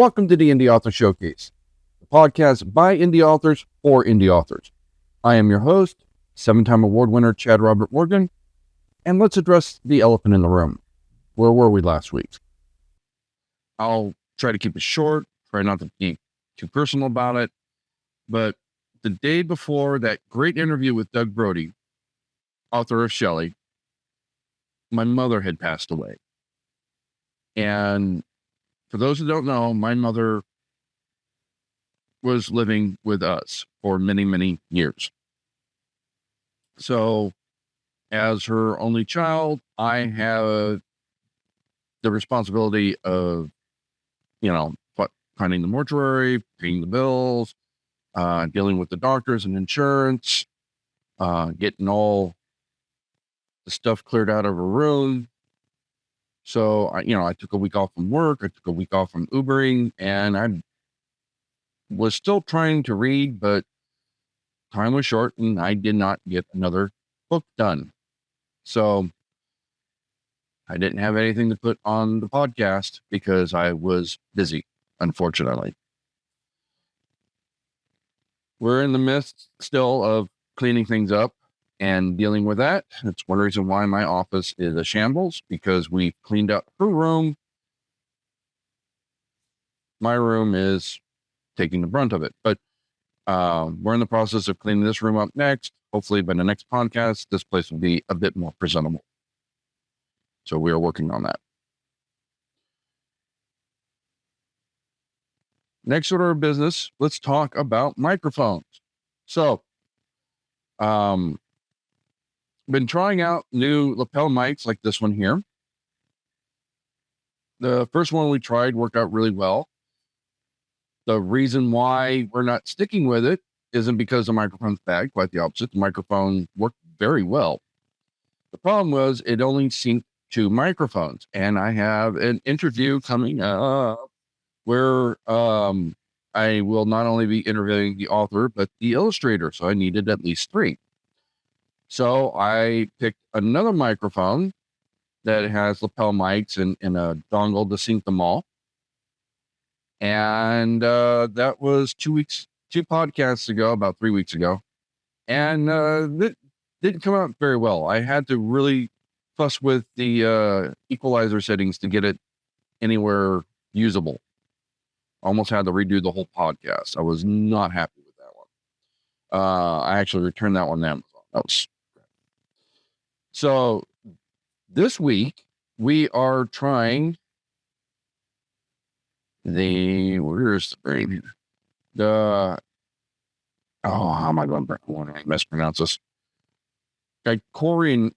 Welcome to the Indie Author Showcase, the podcast by indie authors for indie authors. I am your host, 7-time award winner Chad Robert Morgan, and let's address the elephant in the room. Where were we last week? I'll try to keep it short, try not to be too personal about it, but the day before that great interview with Doug Brody, author of Shelley, my mother had passed away. And for those who don't know, my mother was living with us for many, many years. So as her only child, I have the responsibility of, finding the mortuary, paying the bills, dealing with the doctors and insurance, getting all the stuff cleared out of her room. So I took a week off from work. I took a week off from Ubering, and I was still trying to read, but time was short and I did not get another book done. So I didn't have anything to put on the podcast because I was busy, unfortunately. We're in the midst still of cleaning things up and dealing with that. It's one reason why my office is a shambles, because we've cleaned up her room. My room is taking the brunt of it, but we're in the process of cleaning this room up next. Hopefully by the next podcast, this place will be a bit more presentable. So we are working on that. Next order of business, let's talk about microphones. So, been trying out new lapel mics like this one here. The first one we tried worked out really well. The reason why we're not sticking with it isn't because the microphone's bad, quite the opposite. The microphone worked very well. The problem was it only synced 2 microphones, and I have an interview coming up where I will not only be interviewing the author, but the illustrator. So I needed at least 3. So I picked another microphone that has lapel mics and a dongle to sync them all. And that was 2 podcasts ago, about 3 weeks ago. And that didn't come out very well. I had to really fuss with the equalizer settings to get it anywhere usable. Almost had to redo the whole podcast. I was not happy with that one. I actually returned that one to Amazon. So this week we are trying where's the brain here? How am I going to mispronounce this? Gicorno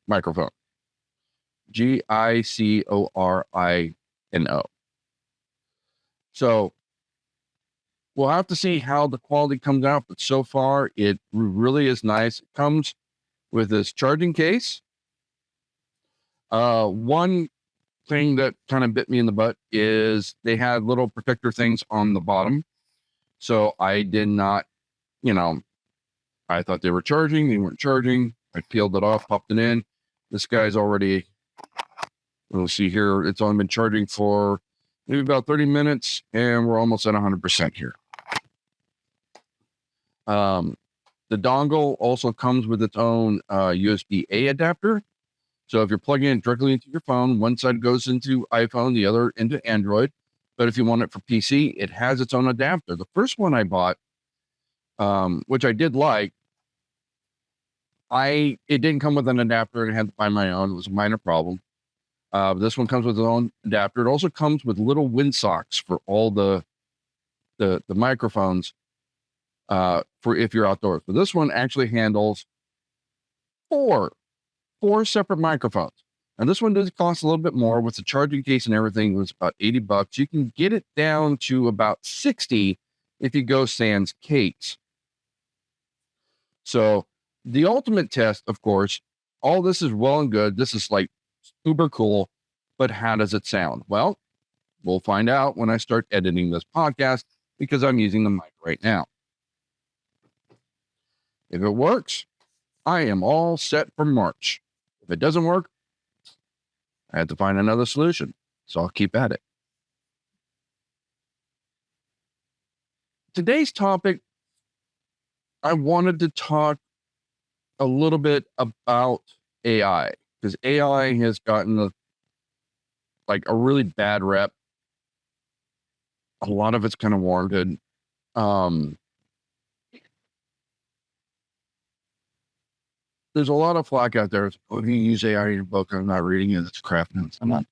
microphone. Gicorino. So we'll have to see how the quality comes out, but so far it really is nice. It comes with this charging case. One thing that kind of bit me in the butt is they had little protector things on the bottom. So I did not, I thought they were charging. They weren't charging. I peeled it off, popped it in. This guy's already, we'll see here, it's only been charging for maybe about 30 minutes, and we're almost at 100% here. The dongle also comes with its own USB-A adapter. So if you're plugging it directly into your phone, one side goes into iPhone, the other into Android. But if you want it for PC, it has its own adapter. The first one I bought, which I did like, it didn't come with an adapter, and I had to buy my own. It was a minor problem. This one comes with its own adapter. It also comes with little windsocks for all the microphones for if you're outdoors. But this one actually handles 4 separate microphones. And this one does cost a little bit more. With the charging case and everything, it was about $80. You can get it down to about 60 if you go sans case. So the ultimate test, of course, all this is well and good. This is like super cool, but how does it sound? Well, we'll find out when I start editing this podcast, because I'm using the mic right now. If it works, I am all set for March. If it doesn't work, I had to find another solution. So I'll keep at it. Today's topic, I wanted to talk a little bit about AI, because AI has gotten a really bad rep. A lot of it's kind of warranted. There's a lot of flack out there. Oh, if you use AI in your book, I'm not reading it. It's crap. No, I'm not.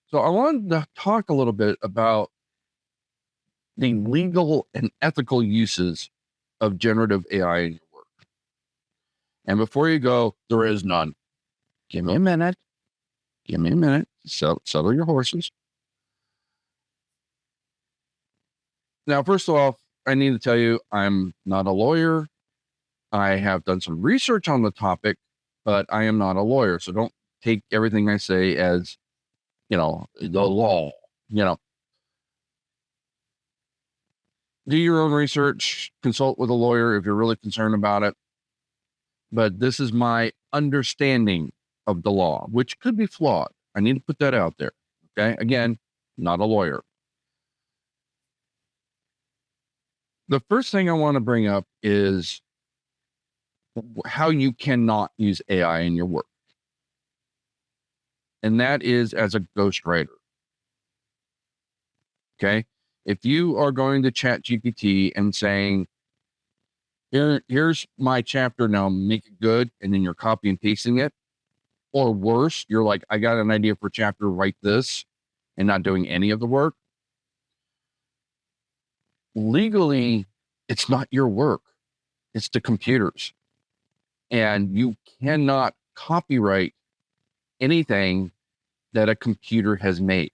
So I wanted to talk a little bit about the legal and ethical uses of generative AI in your work. And before you go, there is none. Give me a minute. Give me a minute. Settle your horses. Now, first of all, I need to tell you, I'm not a lawyer. I have done some research on the topic, but I am not a lawyer. So don't take everything I say as, the law, Do your own research, consult with a lawyer if you're really concerned about it. But this is my understanding of the law, which could be flawed. I need to put that out there. Okay. Again, not a lawyer. The first thing I want to bring up is how you cannot use AI in your work. And that is as a ghostwriter. Okay. If you are going to chat GPT and saying, here's my chapter, now make it good, and then you're copy and pasting it, or worse, you're like, I got an idea for a chapter, write this, and not doing any of the work. Legally, it's not your work. It's the computer's. And you cannot copyright anything that a computer has made.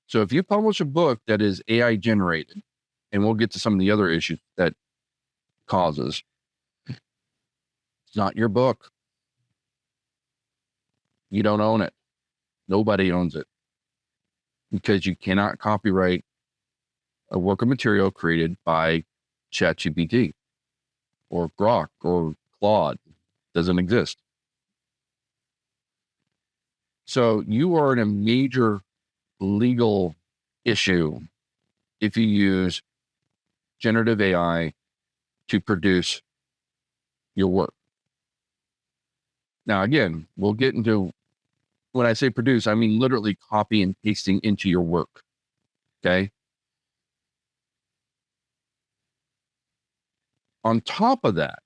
So if you publish a book that is AI generated, and we'll get to some of the other issues that causes, it's not your book. You don't own it. Nobody owns it, because you cannot copyright a work of material created by ChatGPT or Grok or Claude. Doesn't exist. So you are in a major legal issue if you use generative AI to produce your work. Now, again, we'll get into, when I say produce, I mean literally copy and pasting into your work. Okay. On top of that,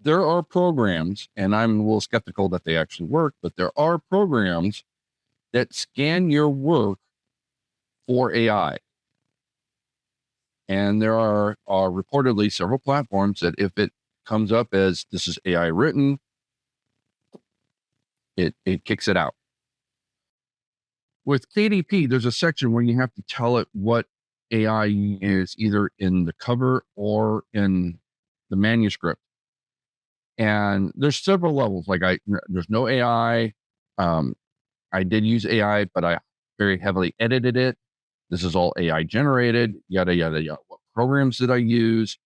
there are programs, and I'm a little skeptical that they actually work, but there are programs that scan your work for AI. And there are reportedly several platforms that if it comes up as this is AI written, it kicks it out. With KDP, there's a section where you have to tell it what AI is, either in the cover or in the manuscript. And there's several levels. There's no AI. I did use AI, but I very heavily edited it. This is all AI generated, yada, yada, yada. What programs did I use?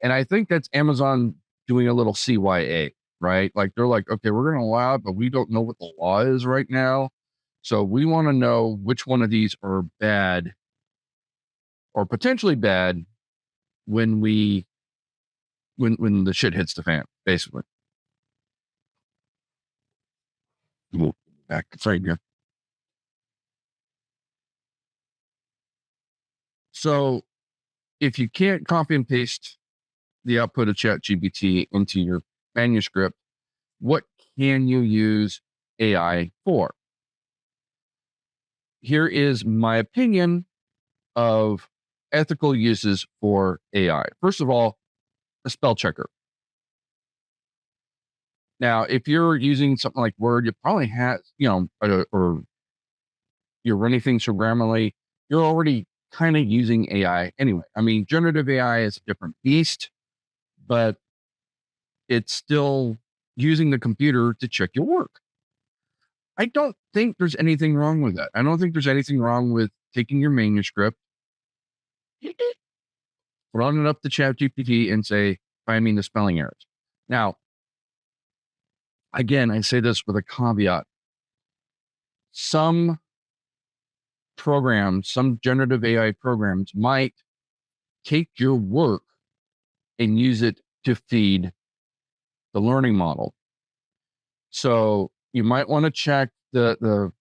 And I think that's Amazon doing a little CYA, right? Like they're like, okay, we're going to allow it, but we don't know what the law is right now. So we want to know which one of these are bad or potentially bad when the shit hits the fan, basically. Back, sorry, yeah. So if you can't copy and paste the output of ChatGPT into your manuscript, what can you use AI for? Here is my opinion of ethical uses for AI. First of all, a spell checker. Now, if you're using something like Word, you probably have, or you're running things through Grammarly, you're already kind of using AI anyway. I mean, generative AI is a different beast, but it's still using the computer to check your work. I don't think there's anything wrong with that. I don't think there's anything wrong with taking your manuscript, running it up to ChatGPT and say, by I mean the spelling errors. Now, again, I say this with a caveat. Some programs, some generative AI programs might take your work and use it to feed the learning model. So you might want to check the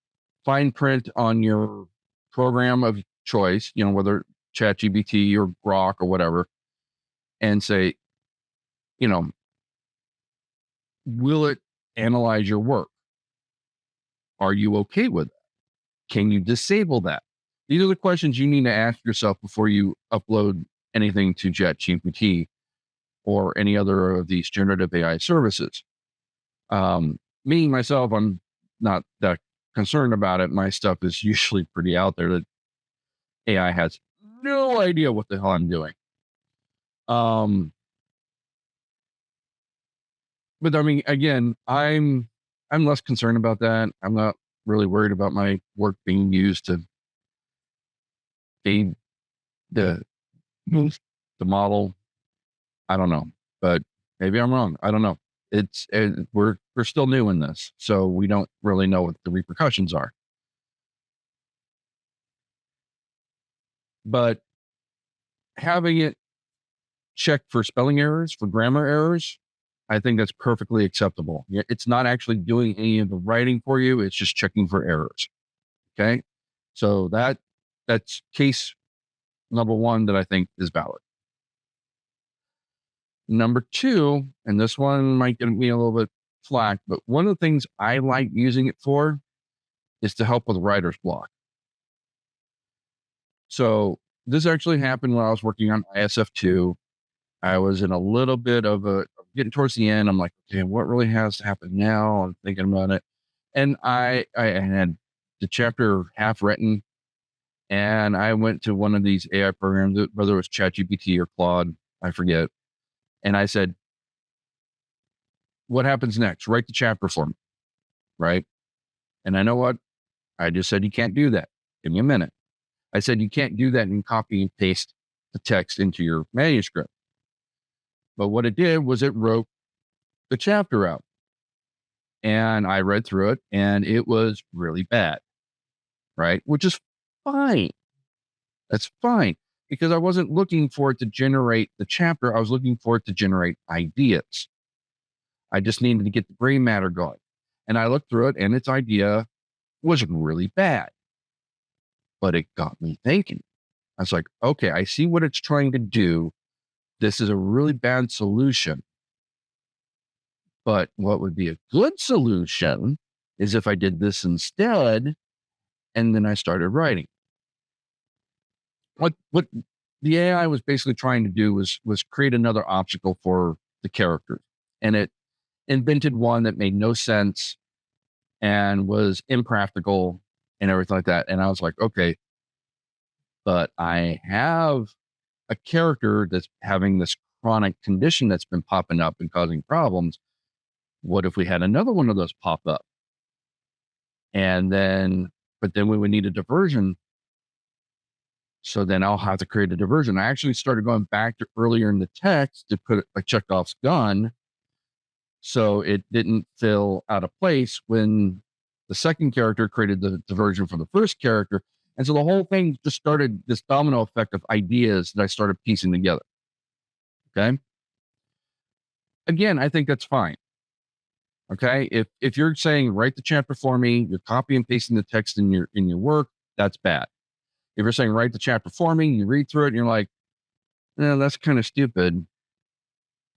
fine print on your program of choice, whether ChatGPT or Grok or whatever, and say, will it analyze your work? Are you okay with it? Can you disable that? These are the questions you need to ask yourself before you upload anything to ChatGPT or any other of these generative AI services. Me, myself, I'm not that concerned about it. My stuff is usually pretty out there that AI has no idea what the hell I'm doing. But I mean, again, I'm less concerned about that. I'm not really worried about my work being used to feed the the model. I don't know, but maybe I'm wrong. I don't know. We're still new in this, so we don't really know what the repercussions are. But having it check for spelling errors, for grammar errors, I think that's perfectly acceptable. It's not actually doing any of the writing for you. It's just checking for errors. Okay. So that's case number one that I think is valid. Number two, and this one might get me a little bit flack, but one of the things I like using it for is to help with writer's block. So this actually happened when I was working on ISF2. I was in a little bit of getting towards the end. I'm like, okay, what really has to happen now? I'm thinking about it. And I had the chapter half written, and I went to one of these AI programs, whether it was ChatGPT or Claude, I forget. And I said, what happens next? Write the chapter for me. Right. And I know what? I just said, you can't do that. Give me a minute. I said, you can't do that and copy and paste the text into your manuscript. But what it did was it wrote the chapter out. And I read through it and it was really bad. Right. Which is fine. That's fine. Because I wasn't looking for it to generate the chapter. I was looking for it to generate ideas. I just needed to get the brain matter going. And I looked through it and its idea was really bad. But it got me thinking. I was like, okay, I see what it's trying to do. This is a really bad solution. But what would be a good solution is if I did this instead, and then I started writing. What the AI was basically trying to do was create another obstacle for the characters. And it invented one that made no sense and was impractical and everything like that. And I was like, okay, but I have a character that's having this chronic condition that's been popping up and causing problems. What if we had another one of those pop up? And then, but then we would need a diversion. So then I'll have to create a diversion. I actually started going back to earlier in the text to put a Chekhov's gun so it didn't feel out of place when the second character created the diversion from the first character. And so the whole thing just started this domino effect of ideas that I started piecing together. Okay. Again, I think that's fine. Okay. If you're saying write the chapter for me, you're copy and pasting the text in your work, that's bad. If you're saying write the chapter for me, you read through it and you're like, that's kind of stupid.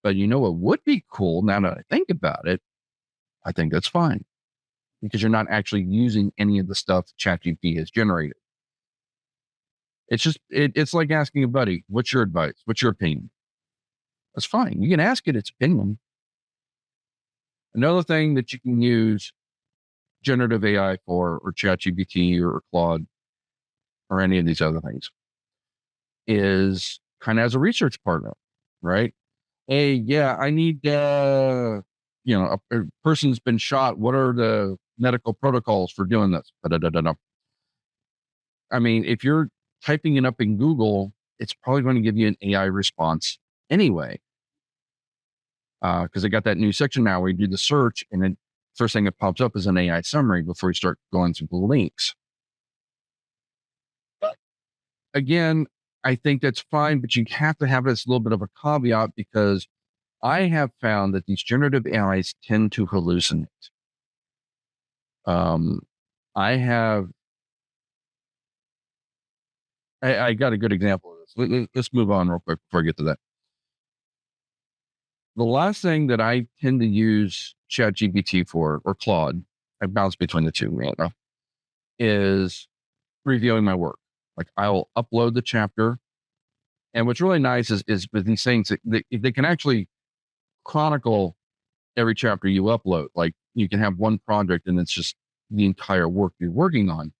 But you know what would be cool now that I think about it? I think that's fine. Because you're not actually using any of the stuff ChatGPT has generated. It's just it's like asking a buddy, what's your advice? What's your opinion? That's fine. You can ask it its opinion. Another thing that you can use generative AI for, or ChatGPT or Claude or any of these other things, is kind of as a research partner, right? Hey, yeah, I need a person's been shot. What are the medical protocols for doing this? Da-da-da-da-da. I mean, if you're typing it up in Google, it's probably going to give you an AI response anyway. because they got that new section now where you do the search and then first thing that pops up is an AI summary before you start going through the links. But again, I think that's fine, but you have to have this little bit of a caveat because I have found that these generative AIs tend to hallucinate. I got a good example of this. Let's move on real quick before I get to that. The last thing that I tend to use ChatGPT for, or Claude, I bounce between the two, right now, is reviewing my work. Like I'll upload the chapter. And what's really nice is with these things, they can actually chronicle every chapter you upload. Like you can have one project and it's just the entire work you're working on.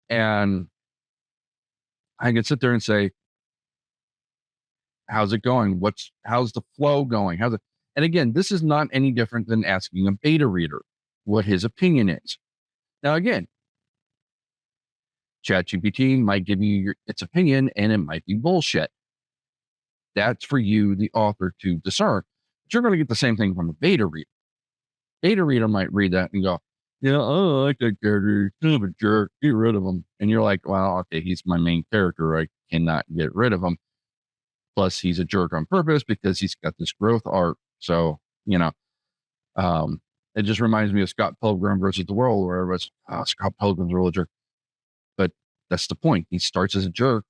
And I can sit there and say, how's it going? How's the flow going? And again, this is not any different than asking a beta reader what his opinion is. Now, again, ChatGPT might give you its opinion and it might be bullshit. That's for you, the author, to discern. But you're going to get the same thing from a beta reader. Beta reader might read that and go, yeah, I like that character. He's kind of a jerk. Get rid of him. And you're like, well, okay, he's my main character. I cannot get rid of him. Plus, he's a jerk on purpose because he's got this growth arc. So, it just reminds me of Scott Pilgrim versus the World, where it was, Scott Pilgrim's a real jerk. But that's the point. He starts as a jerk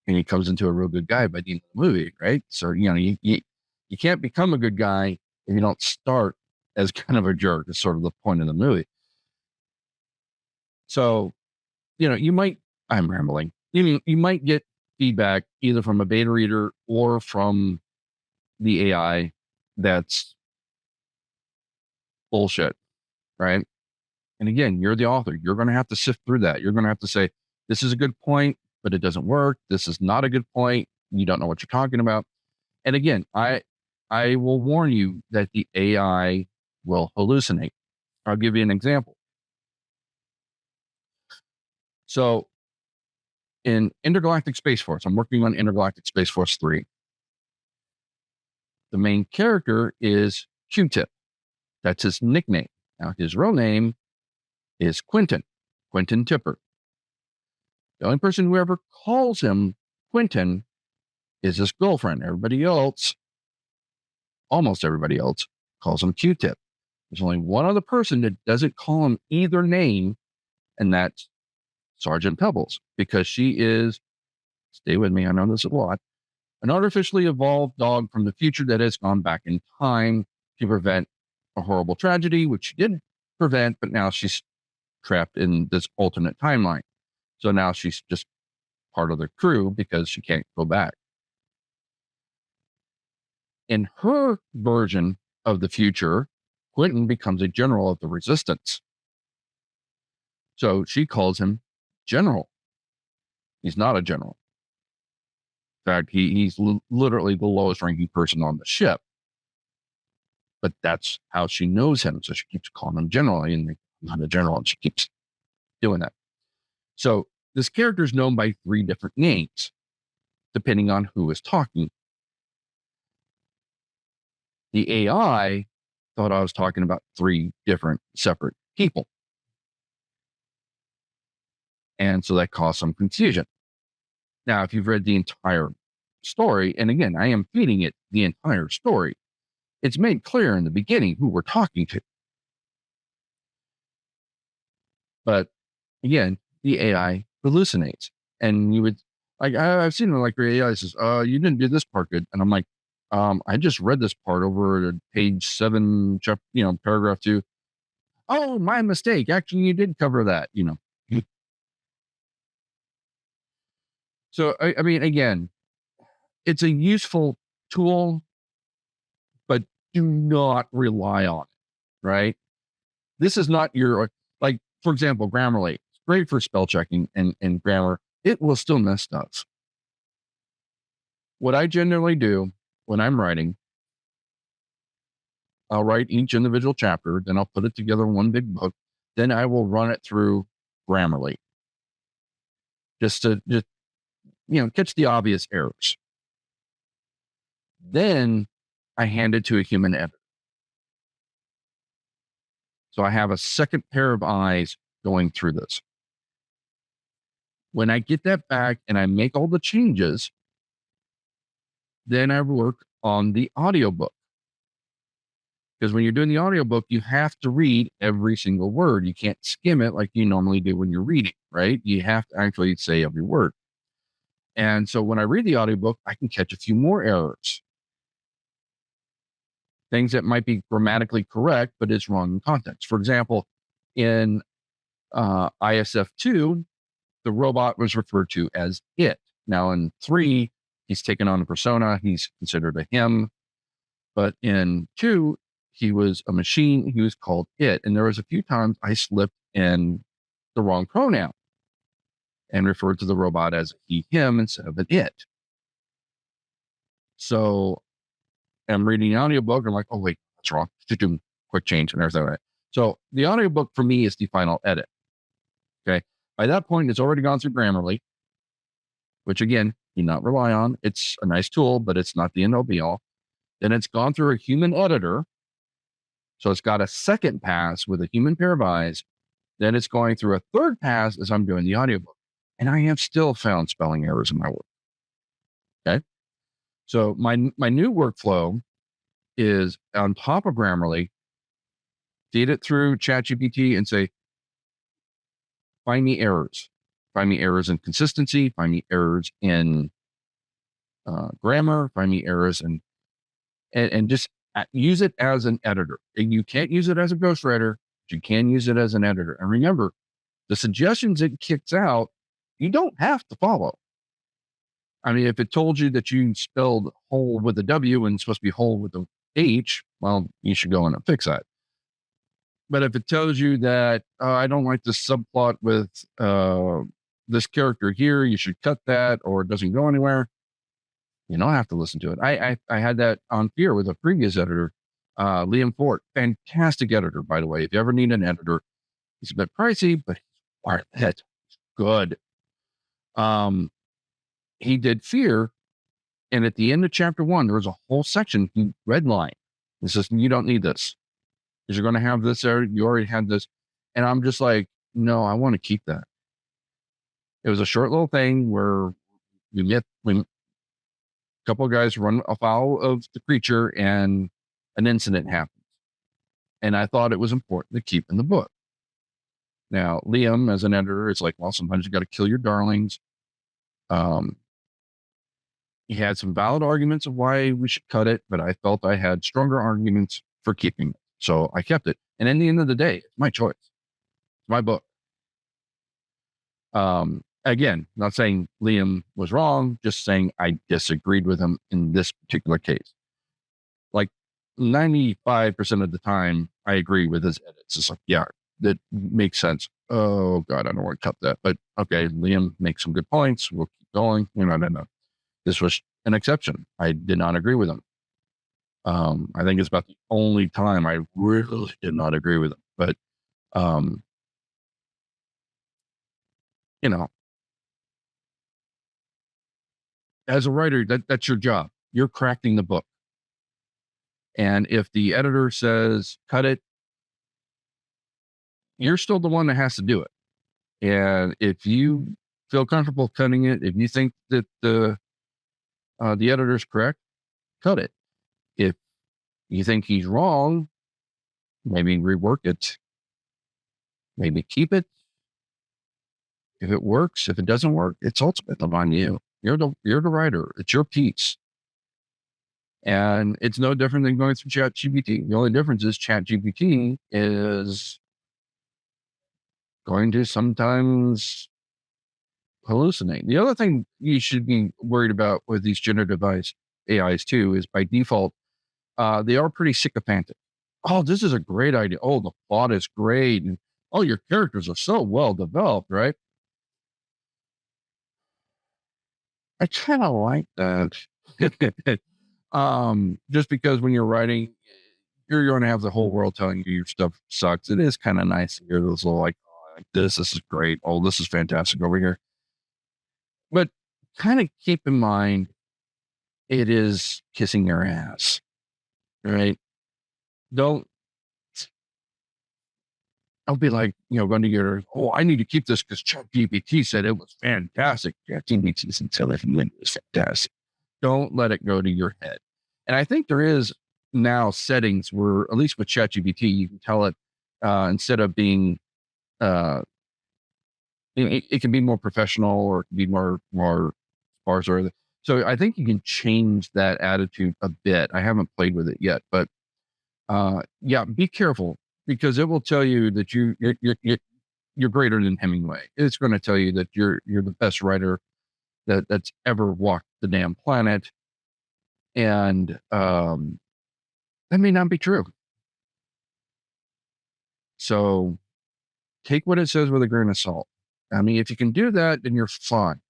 and he comes into a real good guy by the end of the movie, right? So, you can't become a good guy if you don't start as kind of a jerk. Is sort of the point of the movie. So, I'm rambling. You might get feedback either from a beta reader or from the AI that's bullshit, right? And again, you're the author. You're going to have to sift through that. You're going to have to say, this is a good point, but it doesn't work. This is not a good point. You don't know what you're talking about. And again, I will warn you that the AI will hallucinate. I'll give you an example. So in Intergalactic Space Force, I'm working on Intergalactic Space Force 3. The main character is Q-Tip. That's his nickname. Now, his real name is Quentin Tipper. The only person who ever calls him Quentin is his girlfriend. Everybody else, almost everybody else, calls him Q-Tip. There's only one other person that doesn't call him either name, and that's Sergeant Pebbles, because she is, stay with me, I know this a lot, an artificially evolved dog from the future that has gone back in time to prevent a horrible tragedy, which she did prevent, but now she's trapped in this alternate timeline. So now she's just part of the crew because she can't go back. In her version of the future, Quentin becomes a general of the resistance. So she calls him General. He's not a general. In fact, he's literally the lowest ranking person on the ship. But that's how she knows him. So she keeps calling him General, and I'm not a general, and she keeps doing that. So this character is known by 3 different names, depending on who is talking. The AI thought I was talking about 3 different separate people. And so that caused some confusion. Now, if you've read the entire story, and again, I am feeding it the entire story, it's made clear in the beginning who we're talking to. But again, the AI hallucinates. And you would, like, I've seen it, like, the AI says, you didn't do this part good. And I'm like, I just read this part over at page 7, paragraph 2. Oh, my mistake. Actually, you did cover that, So, I mean, again, it's a useful tool, but do not rely on it, right? This is not your, like, for example, Grammarly. It's great for spell checking and grammar. It will still mess stuff. What I generally do when I'm writing, I'll write each individual chapter, then I'll put it together in one big book. Then I will run it through Grammarly just to catch the obvious errors. Then I hand it to a human editor. So I have a second pair of eyes going through this. When I get that back and I make all the changes, then I work on the audiobook. Because when you're doing the audiobook, you have to read every single word. You can't skim it like you normally do when you're reading, right? You have to actually say every word. And so when I read the audiobook, I can catch a few more errors. Things that might be grammatically correct, but it's wrong in context. For example, in ISF2, the robot was referred to as it. Now in 3, he's taken on a persona. He's considered a him. But in 2, he was a machine. He was called it. And there was a few times I slipped in the wrong pronoun and referred to the robot as he, him instead of an it. So I'm reading the audiobook. I'm like, oh, wait, that's wrong. Quick change and everything. Right. So the audiobook for me is the final edit. Okay. By that point, it's already gone through Grammarly, which again, do not rely on. It's a nice tool, but it's not the end all be all. Then it's gone through a human editor. So it's got a second pass with a human pair of eyes. Then it's going through a third pass as I'm doing the audiobook. And I have still found spelling errors in my work. Okay. So my new workflow is on top of Grammarly, feed it through ChatGPT and say, find me errors. Find me errors in consistency. Find me errors in grammar. Find me errors and just use it as an editor. And you can't use it as a ghostwriter, but you can use it as an editor. And remember, the suggestions it kicks out, you don't have to follow. I mean, if it told you that you spelled whole with a W and it's supposed to be whole with a H, well, you should go in and fix that. But if it tells you that I don't like this subplot with this character here, you should cut that, or it doesn't go anywhere, you don't have to listen to it. I had that on Fear with a previous editor, Liam Fort, fantastic editor, by the way. If you ever need an editor, he's a bit pricey, but he's worth it. Good. He did Fear, and at the end of chapter 1, there was a whole section he redlined. It says, you don't need this. Because you're going to have this there. You already had this. And I'm just like, no, I want to keep that. It was a short little thing where a couple of guys run afoul of the creature and an incident happens. And I thought it was important to keep in the book. Now, Liam, as an editor, is like, well, sometimes you got to kill your darlings. He had some valid arguments of why we should cut it, but I felt I had stronger arguments for keeping it. So I kept it. And in the end of the day, it's my choice. It's my book. Again, not saying Liam was wrong, just saying I disagreed with him in this particular case. Like 95% of the time, I agree with his edits. It's like, yeah, that makes sense. Oh, God, I don't want to cut that. But okay, Liam makes some good points. We'll keep going. No. This was an exception. I did not agree with him. I think it's about the only time I really did not agree with him. But, as a writer, that's your job. You're crafting the book. And if the editor says, cut it, you're still the one that has to do it. And if you feel comfortable cutting it, if you think that the editor's correct, cut it. If you think he's wrong, maybe rework it, maybe keep it. If it works, if it doesn't work, it's ultimately on you. You're the writer. It's your piece. And it's no different than going through ChatGPT. The only difference is ChatGPT is going to sometimes hallucinate. The other thing you should be worried about with these generative AIs too is by default, they are pretty sycophantic. Oh, this is a great idea. Oh, the plot is great. And oh, your characters are so well developed, right? I kind of like that. Just because when you're writing, you're going to have the whole world telling you your stuff sucks. It is kind of nice to hear those little like, oh, like this is great. Oh, this is fantastic over here. But kind of keep in mind, it is kissing your ass. right? Don't I'll be like, going to your, oh, I need to keep this because ChatGPT said it was fantastic. ChatGPT said it was fantastic. Don't let it go to your head. And I think there is now settings where, at least with ChatGPT, you can tell it instead of being, it can be more professional or it can be more sparse. So I think you can change that attitude a bit. I haven't played with it yet, but yeah, be careful because it will tell you that you're greater than Hemingway. It's going to tell you that you're the best writer that's ever walked the damn planet, and that may not be true. So take what it says with a grain of salt. I mean, if you can do that, then you're fine.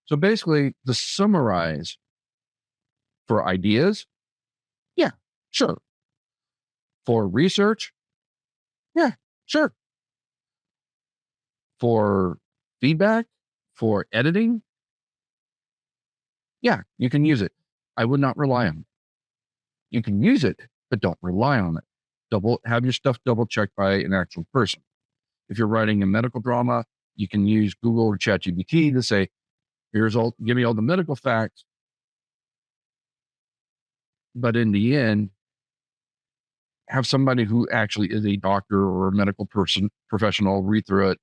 So basically, to summarize, for ideas, yeah, sure. For research, yeah, sure. For feedback, for editing, yeah, you can use it. I would not rely on it. You can use it, but don't rely on it. Have your stuff double checked by an actual person. If you're writing a medical drama, you can use Google or ChatGPT to say, give me all the medical facts. But in the end, have somebody who actually is a doctor or a medical professional read through it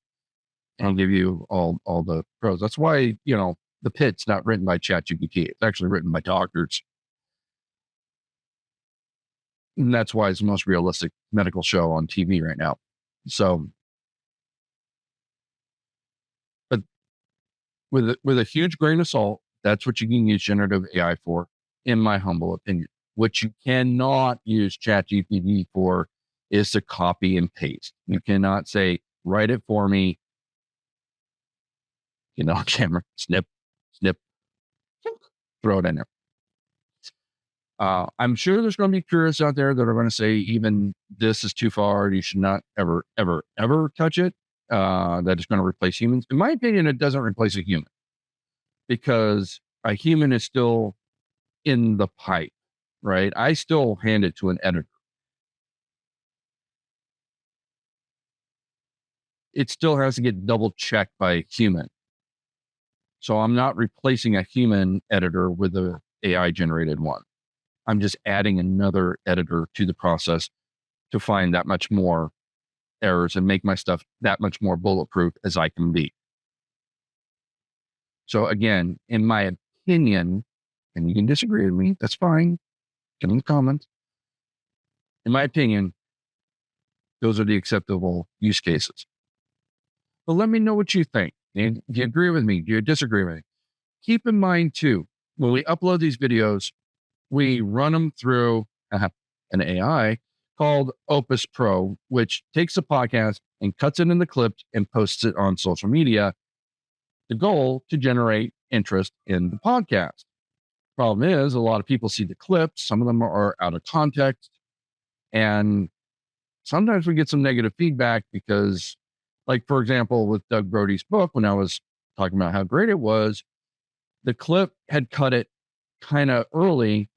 and give you all the pros. That's why, The Pit's not written by ChatGPT. It's actually written by doctors. And that's why it's the most realistic medical show on TV right now. So, but with a huge grain of salt, that's what you can use generative AI for, in my humble opinion. What you cannot use ChatGPT for is to copy and paste. You cannot say, write it for me, camera, snip, throw it in there. I'm sure there's going to be purists out there that are going to say, even this is too far. You should not ever, ever, ever touch it. That is going to replace humans. In my opinion, it doesn't replace a human because a human is still in the pipe, right? I still hand it to an editor. It still has to get double checked by a human. So I'm not replacing a human editor with a AI generated one. I'm just adding another editor to the process to find that much more errors and make my stuff that much more bulletproof as I can be. So again, in my opinion, and you can disagree with me, that's fine. Get in the comments. In my opinion, those are the acceptable use cases. But let me know what you think. Do you agree with me? Do you disagree with me? Keep in mind too, when we upload these videos, we run them through an AI called Opus Pro, which takes the podcast and cuts it into clips and posts it on social media. The goal to generate interest in the podcast. Problem is, a lot of people see the clips. Some of them are out of context. And sometimes we get some negative feedback because, like, for example, with Doug Brody's book, when I was talking about how great it was, the clip had cut it kind of early.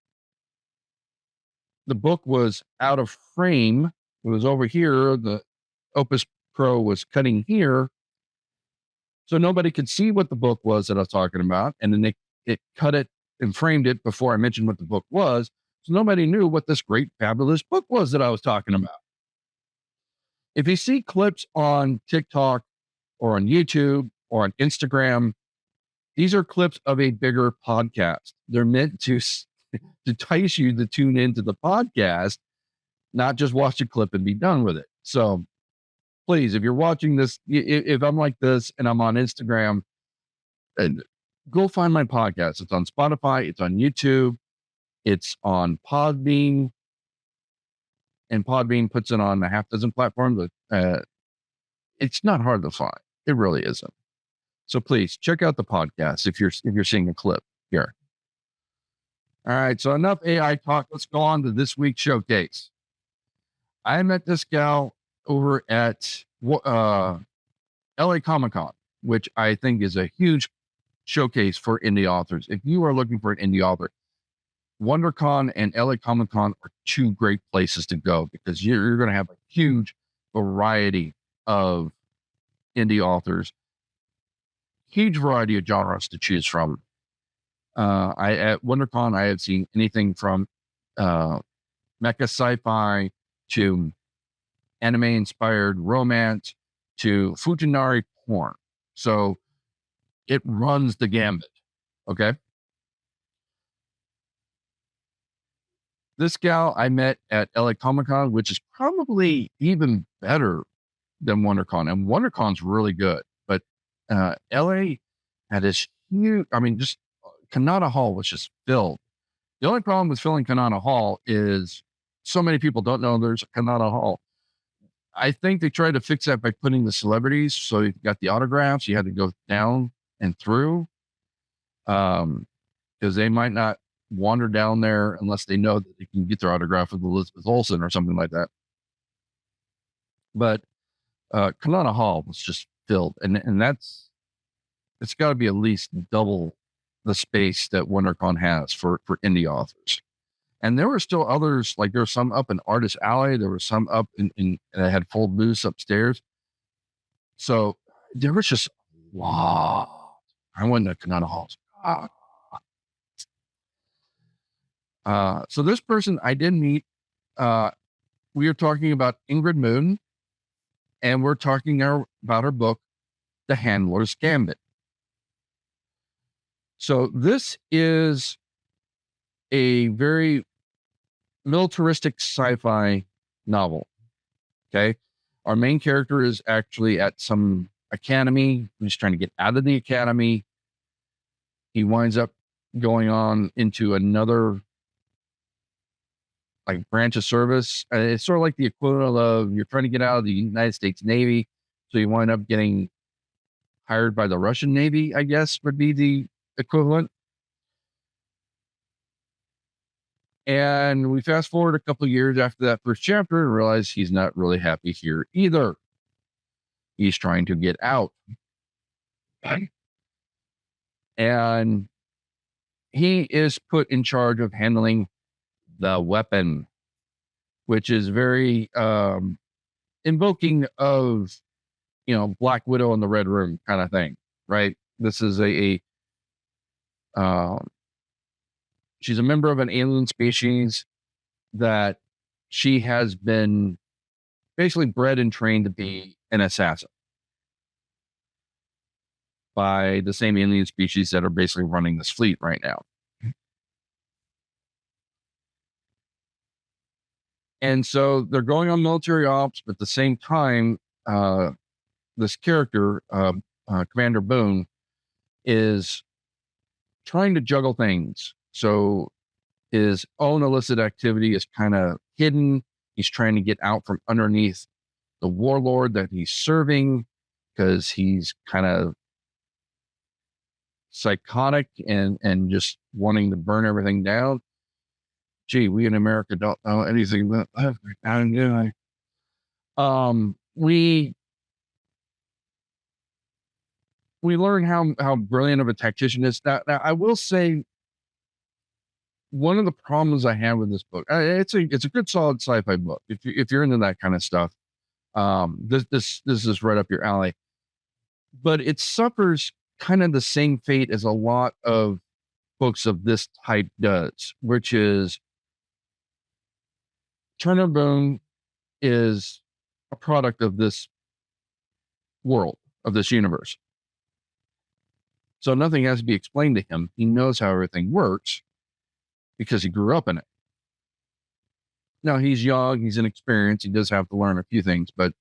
The book was out of frame. It was over here. The Opus Pro was cutting here. So nobody could see what the book was that I was talking about. And then it cut it and framed it before I mentioned what the book was. So nobody knew what this great, fabulous book was that I was talking about. If you see clips on TikTok or on YouTube or on Instagram, these are clips of a bigger podcast. They're meant to entice you to tune into the podcast, not just watch a clip and be done with it. So please, if you're watching this, if I'm like this and I'm on Instagram, go find my podcast. It's on Spotify, it's on YouTube, it's on Podbean, and Podbean puts it on a half dozen platforms. But it's not hard to find. It really isn't. So please check out the podcast if you're seeing a clip here. All right, so enough AI talk. Let's go on to this week's showcase. I met this gal over at LA Comic-Con, which I think is a huge showcase for indie authors. If you are looking for an indie author, WonderCon and LA Comic Con are two great places to go because you're going to have a huge variety of indie authors, huge variety of genres to choose from. I at WonderCon, I have seen anything from mecha sci-fi to anime-inspired romance to Futanari porn. So it runs the gambit. Okay. This gal I met at LA Comic Con, which is probably even better than WonderCon, and WonderCon's really good, but LA had this huge. I mean, just Kanata Hall was just filled. The only problem with filling Kanata Hall is so many people don't know there's a Kanata Hall. I think they tried to fix that by putting the celebrities. So you got the autographs, you had to go down and through, because they might not wander down there unless they know that they can get their autograph with Elizabeth Olsen or something like that. But Kanata Hall was just filled, and it's got to be at least double the space that WonderCon has for indie authors. And there were still others, like there were some up in Artist Alley, there were some up in that had full booths upstairs. So there was just wow. I went to Kanata Halls. So this person I did meet, we are talking about Ingrid Boone, and we're talking about her book, The Handler's Gambit. So this is a very militaristic sci-fi novel. Okay. Our main character is actually at some academy. He's trying to get out of the academy. He winds up going on into another like branch of service. It's sort of like the equivalent of you're trying to get out of the United States Navy. So you wind up getting hired by the Russian Navy, I guess would be the equivalent. And we fast forward a couple of years after that first chapter and realize he's not really happy here either. He's trying to get out. And he is put in charge of handling the weapon, which is very invoking of, Black Widow in the Red Room kind of thing, right? This is she's a member of an alien species that she has been basically bred and trained to be an assassin by the same alien species that are basically running this fleet right now. And so they're going on military ops, but at the same time, this character, Commander Boone, is trying to juggle things. So his own illicit activity is kind of hidden. He's trying to get out from underneath the warlord that he's serving because he's kind of psychotic and just wanting to burn everything down. Gee, we in America don't know anything about that. We learn how brilliant of a tactician is. Now I will say one of the problems I have with this book, it's a good solid sci-fi book. If you're into that kind of stuff, this is right up your alley. But it suffers kind of the same fate as a lot of books of this type does, which is Turner Boone is a product of this world, of this universe. So nothing has to be explained to him. He knows how everything works because he grew up in it. Now he's young, he's inexperienced, he does have to learn a few things, but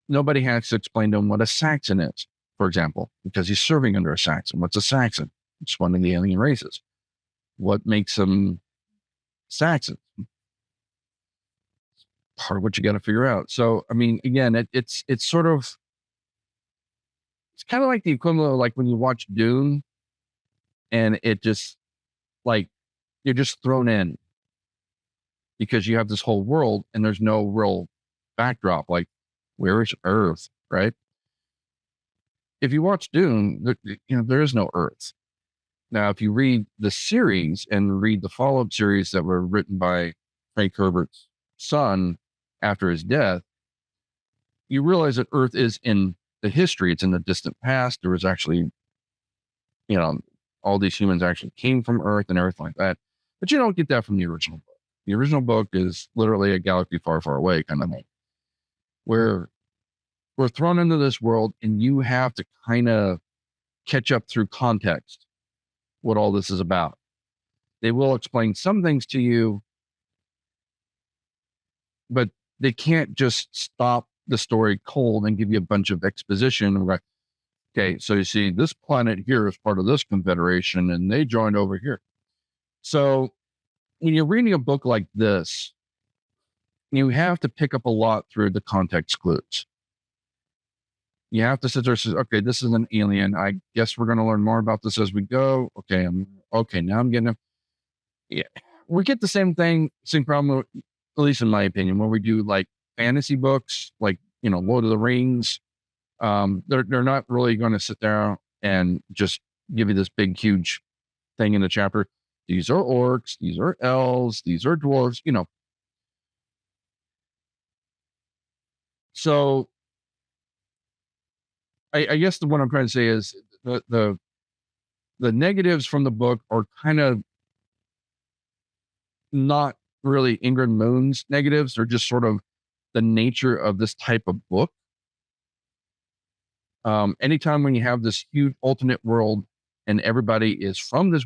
nobody has to explain to him what a Saxon is, for example, because he's serving under a Saxon. What's a Saxon? It's one of the alien races. What makes them Saxons? Part of what you got to figure out. So, I mean, again, it's sort of, it's kind of like the equivalent of like when you watch Dune and it just like, you're just thrown in because you have this whole world and there's no real backdrop. Like, where is Earth? Right. If you watch Dune, there is no Earth. Now, if you read the series and read the follow-up series that were written by Frank Herbert's son after his death, you realize that Earth is in the history. It's in the distant past. There was actually, all these humans actually came from Earth and everything like that. But you don't get that from the original book. The original book is literally a galaxy far, far away kind of thing, where we're thrown into this world and you have to kind of catch up through context what all this is about. They will explain some things to you, but they can't just stop the story cold and give you a bunch of exposition. Okay, so you see this planet here is part of this confederation and they joined over here. So when you're reading a book like this, you have to pick up a lot through the context clues. You have to sit there and say, okay, this is an alien. I guess we're going to learn more about this as we go. Okay, now I'm getting it. Yeah, we get the same problem, at least in my opinion, when we do like fantasy books, like, Lord of the Rings. They're not really going to sit there and just give you this big, huge thing in the chapter. These are orcs, these are elves, these are dwarves, So I guess what I'm trying to say is the negatives from the book are kind of not really Ingrid Boone's negatives. They're just sort of the nature of this type of book. Anytime when you have this huge alternate world and everybody is from this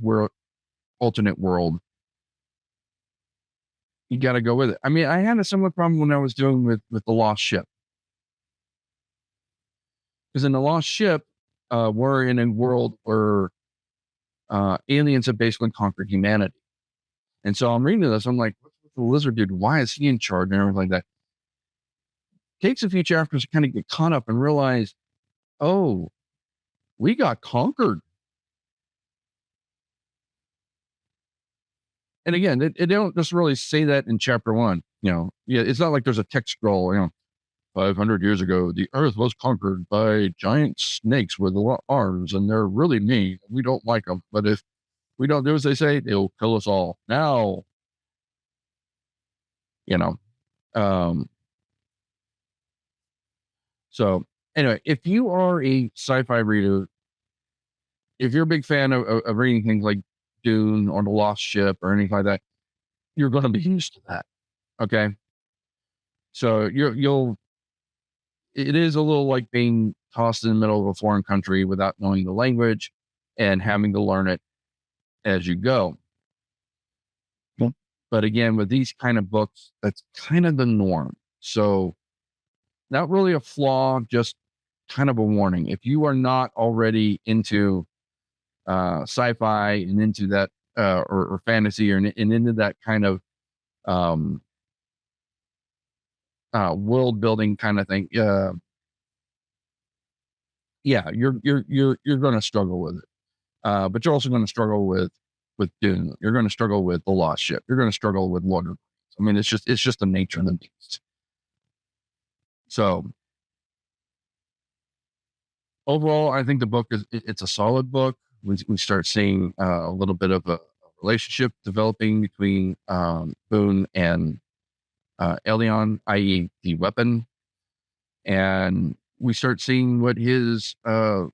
alternate world, you got to go with it. I mean, I had a similar problem when I was doing with the Lost Ship. Because in the Lost Ship, we're in a world where aliens have basically conquered humanity. And so I'm reading this, I'm like, what's with the lizard dude? Why is he in charge and everything like that? Takes a few chapters to kind of get caught up and realize, oh, we got conquered. And again, it don't just really say that in chapter 1. It's not like there's a text scroll, 500 years ago, the Earth was conquered by giant snakes with arms, and they're really mean. We don't like them, but if we don't do as they say, they'll kill us all. Now, So anyway, if you are a sci-fi reader, if you're a big fan of reading things like Dune or The Lost Ship or anything like that, you're going to be used to that. Okay. So it is a little like being tossed in the middle of a foreign country without knowing the language and having to learn it as you go. But again, with these kind of books, that's kind of the norm. So not really a flaw, just kind of a warning. If you are not already into sci-fi and into that or fantasy and into that kind of world building kind of thing, you're going to struggle with it. But you're also going to struggle with Dune. You're going to struggle with The Lost Ship. You're going to struggle with Lord of the Rings. I mean, it's just the nature of the beast. So overall, I think the book it's a solid book. We start seeing a little bit of a relationship developing between Boone and Elion, i.e. the weapon. And we start seeing what his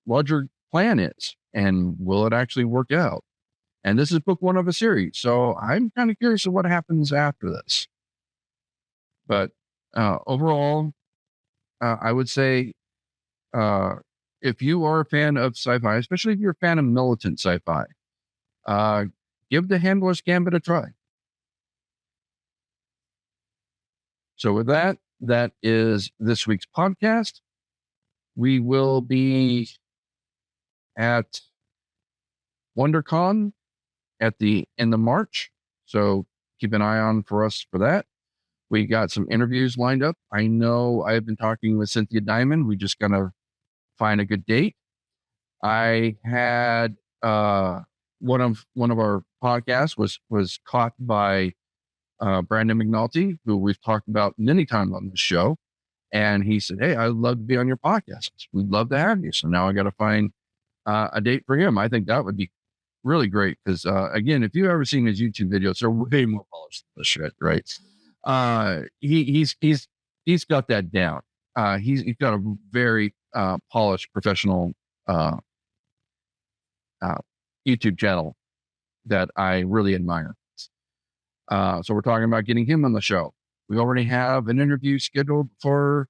larger plan is, and will it actually work out? And this is book 1 of a series, so I'm kind of curious of what happens after this. But overall, I would say if you are a fan of sci-fi, especially if you're a fan of militant sci-fi, give the Handler's Gambit a try. So with that is this week's podcast. We will be at WonderCon at the end of March. So keep an eye on for us for that. We got some interviews lined up. I know I've been talking with Cynthia Diamond. We just got to find a good date. I had one of our podcasts was caught by Brandon McNulty, who we've talked about many times on the show. And he said, "Hey, I'd love to be on your podcast. We'd love to have you." So now I got to find a date for him. I think that would be really great because again, if you've ever seen his YouTube videos, they're way more polished than the shit, right? He's got that down. He's got a very polished professional uh, uh, YouTube channel that I really admire. So we're talking about getting him on the show. We already have an interview scheduled for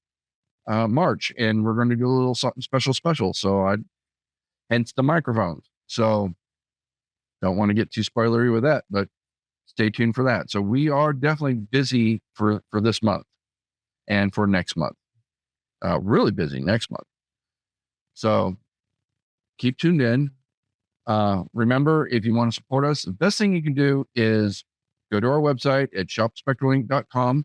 March, and we're going to do a little something special. So hence the microphones. So don't want to get too spoilery with that, but stay tuned for that. So we are definitely busy for this month and for next month. Really busy next month. So keep tuned in. Remember, if you want to support us, the best thing you can do is go to our website at shopspectralink.com.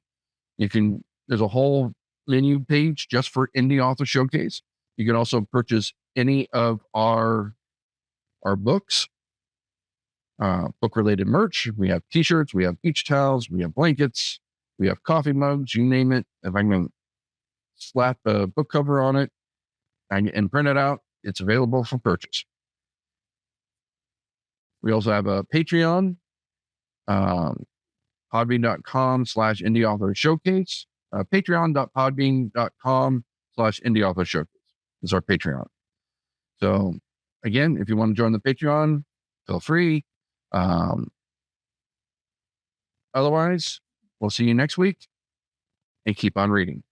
There's a whole menu page just for Indie Author Showcase. You can also purchase any of our books, book related merch. We have t-shirts, we have beach towels, we have blankets, we have coffee mugs, you name it. If I can slap a book cover on it and print it out, it's available for purchase. We also have a Patreon, podbean.com/indie author showcase, patreon.podbean.com/indie author showcase is our Patreon. So again, if you want to join the Patreon, feel free. Otherwise, we'll see you next week and keep on reading.